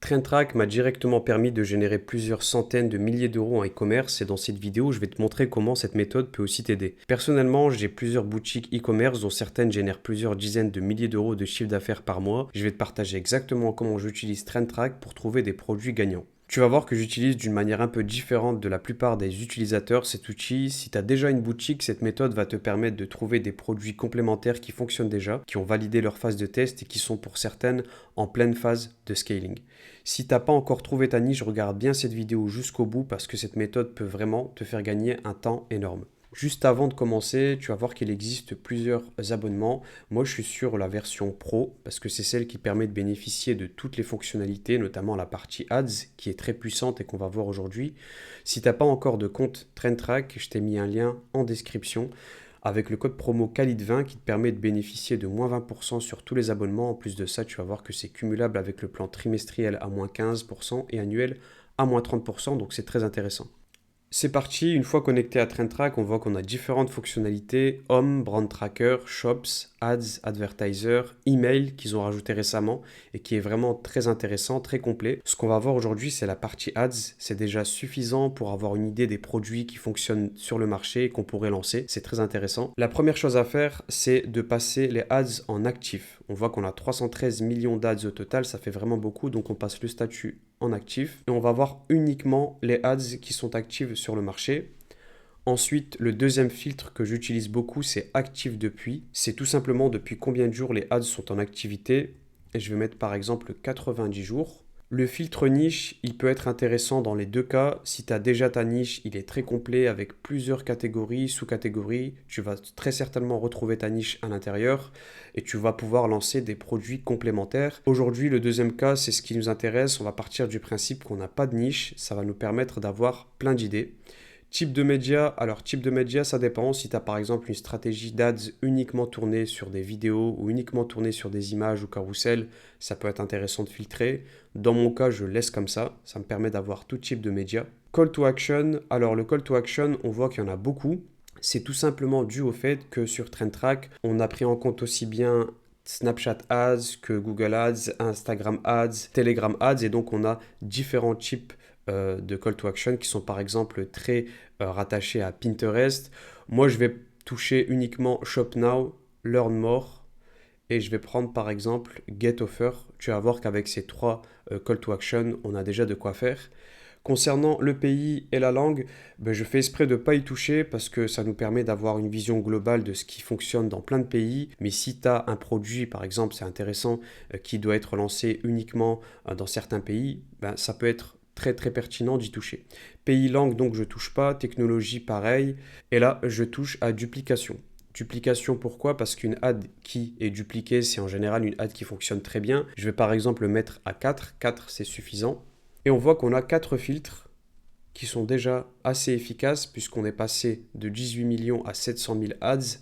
TrendTrack m'a directement permis de générer plusieurs centaines de milliers d'euros en e-commerce et dans cette vidéo, je vais te montrer comment cette méthode peut aussi t'aider. Personnellement, j'ai plusieurs boutiques e-commerce dont certaines génèrent plusieurs dizaines de milliers d'euros de chiffre d'affaires par mois. Je vais te partager exactement comment j'utilise TrendTrack pour trouver des produits gagnants. Tu vas voir que j'utilise d'une manière un peu différente de la plupart des utilisateurs cet outil. Si tu as déjà une boutique, cette méthode va te permettre de trouver des produits complémentaires qui fonctionnent déjà, qui ont validé leur phase de test et qui sont pour certaines en pleine phase de scaling. Si tu n'as pas encore trouvé ta niche, regarde bien cette vidéo jusqu'au bout parce que cette méthode peut vraiment te faire gagner un temps énorme. Juste avant de commencer, tu vas voir qu'il existe plusieurs abonnements. Moi, je suis sur la version Pro parce que c'est celle qui permet de bénéficier de toutes les fonctionnalités, notamment la partie Ads qui est très puissante et qu'on va voir aujourd'hui. Si tu n'as pas encore de compte TrendTrack, je t'ai mis un lien en description avec le code promo Khalid20 qui te permet de bénéficier de moins 20% sur tous les abonnements. En plus de ça, tu vas voir que c'est cumulable avec le plan trimestriel à moins 15% et annuel à moins 30%, donc c'est très intéressant. C'est parti, une fois connecté à TrendTrack, on voit qu'on a différentes fonctionnalités, Home, Brand Tracker, Shops, Ads, Advertiser, Email qu'ils ont rajouté récemment et qui est vraiment très intéressant, très complet. Ce qu'on va voir aujourd'hui, c'est la partie Ads. C'est déjà suffisant pour avoir une idée des produits qui fonctionnent sur le marché et qu'on pourrait lancer. C'est très intéressant. La première chose à faire, c'est de passer les Ads en actif. On voit qu'on a 313 millions d'Ads au total, ça fait vraiment beaucoup, donc on passe le statut en actif et on va voir uniquement les ads qui sont actives sur le marché. Ensuite, le deuxième filtre que j'utilise beaucoup, c'est actif depuis. C'est tout simplement depuis combien de jours les ads sont en activité. Et je vais mettre par exemple 90 jours. Le filtre niche, il peut être intéressant dans les deux cas. Si tu as déjà ta niche, il est très complet avec plusieurs catégories, sous-catégories. Tu vas très certainement retrouver ta niche à l'intérieur et tu vas pouvoir lancer des produits complémentaires. Aujourd'hui, le deuxième cas, c'est ce qui nous intéresse. On va partir du principe qu'on n'a pas de niche. Ça va nous permettre d'avoir plein d'idées. Type de média, alors type de média, ça dépend. Si tu as par exemple une stratégie d'ads uniquement tournée sur des vidéos ou uniquement tournée sur des images ou carousel, ça peut être intéressant de filtrer. Dans mon cas, je laisse comme ça me permet d'avoir tout type de média. Call to action, alors le call to action, on voit qu'il y en a beaucoup. C'est tout simplement dû au fait que sur TrendTrack, on a pris en compte aussi bien Snapchat Ads que Google Ads, Instagram Ads, Telegram Ads, et donc on a différents types de call to action qui sont par exemple très rattachés à Pinterest. Moi, je vais toucher uniquement Shop Now, Learn More et je vais prendre par exemple Get Offer. Tu vas voir qu'avec ces trois call to action, on a déjà de quoi faire. Concernant le pays et la langue, je fais exprès de ne pas y toucher parce que ça nous permet d'avoir une vision globale de ce qui fonctionne dans plein de pays. Mais si tu as un produit, par exemple, c'est intéressant, qui doit être lancé uniquement dans certains pays, ça peut être très très pertinent d'y toucher. Pays, langue, donc je touche pas. Technologie, pareil. Et là, je touche à duplication. Duplication, pourquoi? Parce qu'une ad qui est dupliquée, c'est en général une ad qui fonctionne très bien. Je vais par exemple le mettre à 4. 4, c'est suffisant. Et on voit qu'on a 4 filtres qui sont déjà assez efficaces puisqu'on est passé de 18 millions à 700 000 ads.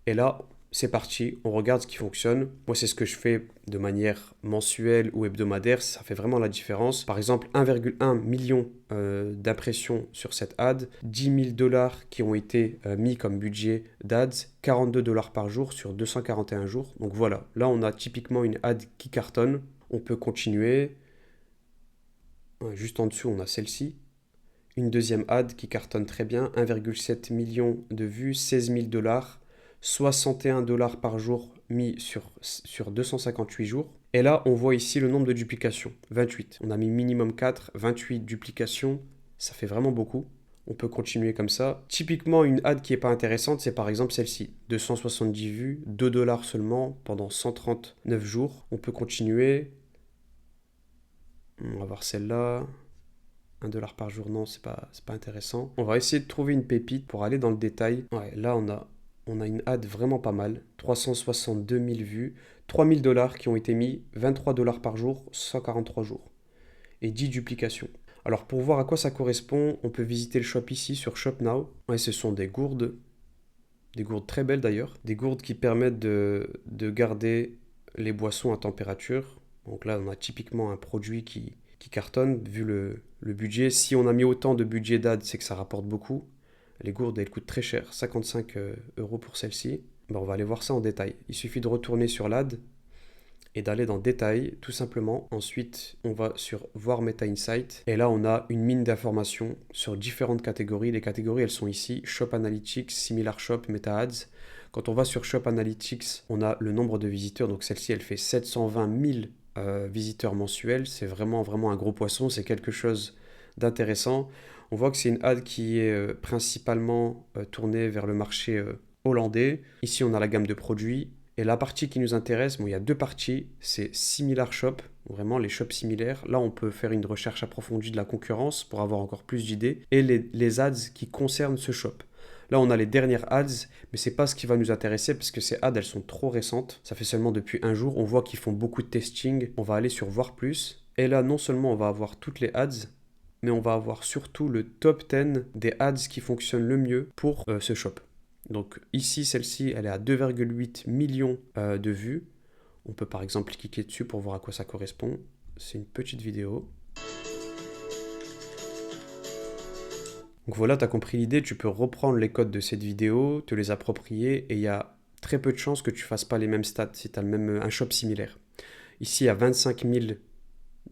Et là, c'est parti, on regarde ce qui fonctionne. Moi, c'est ce que je fais de manière mensuelle ou hebdomadaire, ça fait vraiment la différence. Par exemple, 1,1 million d'impressions sur cette ad, 10 000 dollars qui ont été mis comme budget d'ads, 42 dollars par jour sur 241 jours. Donc voilà, là, on a typiquement une ad qui cartonne. On peut continuer. Juste en dessous, on a celle-ci. Une deuxième ad qui cartonne très bien, 1,7 million de vues, 16 000 dollars, 61 dollars par jour mis sur 258 jours. Et là, on voit ici le nombre de duplications, 28. On a mis minimum 4, 28 duplications, ça fait vraiment beaucoup. On peut continuer comme ça. Typiquement, une ad qui n'est pas intéressante, c'est par exemple celle-ci. 270 vues, 2 dollars seulement pendant 139 jours. On peut continuer. On va voir celle-là. 1 dollar par jour, non, c'est pas intéressant. On va essayer de trouver une pépite pour aller dans le détail. Ouais, là, on a une ad vraiment pas mal. 362 000 vues, 3 000 dollars qui ont été mis, 23 dollars par jour, 143 jours. Et 10 duplications. Alors, pour voir à quoi ça correspond, on peut visiter le shop ici sur Shop Now. Ouais, ce sont des gourdes très belles d'ailleurs. Des gourdes qui permettent de garder les boissons à température. Donc là, on a typiquement un produit qui cartonne vu le budget. Si on a mis autant de budget d'ad, c'est que ça rapporte beaucoup. Les gourdes, elles coûtent très cher, 55 € pour celle-ci. On va aller voir ça en détail. Il suffit de retourner sur l'ad et d'aller dans détail, tout simplement. Ensuite, on va sur voir Meta Insight. Et là, on a une mine d'informations sur différentes catégories. Les catégories, elles sont ici. Shop Analytics, Similar Shop, Meta Ads. Quand on va sur Shop Analytics, on a le nombre de visiteurs. Donc celle-ci, elle fait 720 000 visiteurs mensuels. C'est vraiment un gros poisson. C'est quelque chose d'intéressant. On voit que c'est une ad qui est principalement tournée vers le marché hollandais. Ici, on a la gamme de produits. Et la partie qui nous intéresse, bon, il y a deux parties. C'est Similar Shop, vraiment les shops similaires. Là, on peut faire une recherche approfondie de la concurrence pour avoir encore plus d'idées. Et les ads qui concernent ce shop. Là, on a les dernières ads, mais c'est pas ce qui va nous intéresser parce que ces ads, elles sont trop récentes. Ça fait seulement depuis un jour. On voit qu'ils font beaucoup de testing. On va aller sur Voir plus. Et là, non seulement on va avoir toutes les ads, mais on va avoir surtout le top 10 des ads qui fonctionnent le mieux pour ce shop. Donc ici, celle-ci, elle est à 2,8 millions de vues. On peut par exemple cliquer dessus pour voir à quoi ça correspond. C'est une petite vidéo. Donc voilà, tu as compris l'idée, tu peux reprendre les codes de cette vidéo, te les approprier, et il y a très peu de chances que tu ne fasses pas les mêmes stats si tu as un shop similaire. Ici, il y a 25 000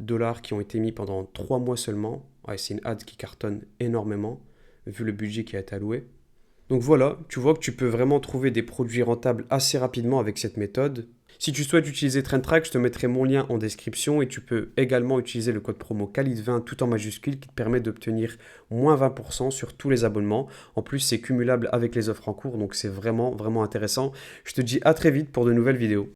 $ qui ont été mis pendant 3 mois seulement. Ouais, c'est une ad qui cartonne énormément, vu le budget qui a été alloué. Donc voilà, tu vois que tu peux vraiment trouver des produits rentables assez rapidement avec cette méthode. Si tu souhaites utiliser TrendTrack, je te mettrai mon lien en description et tu peux également utiliser le code promo KALID20 tout en majuscule qui te permet d'obtenir moins 20% sur tous les abonnements. En plus, c'est cumulable avec les offres en cours, donc c'est vraiment intéressant. Je te dis à très vite pour de nouvelles vidéos.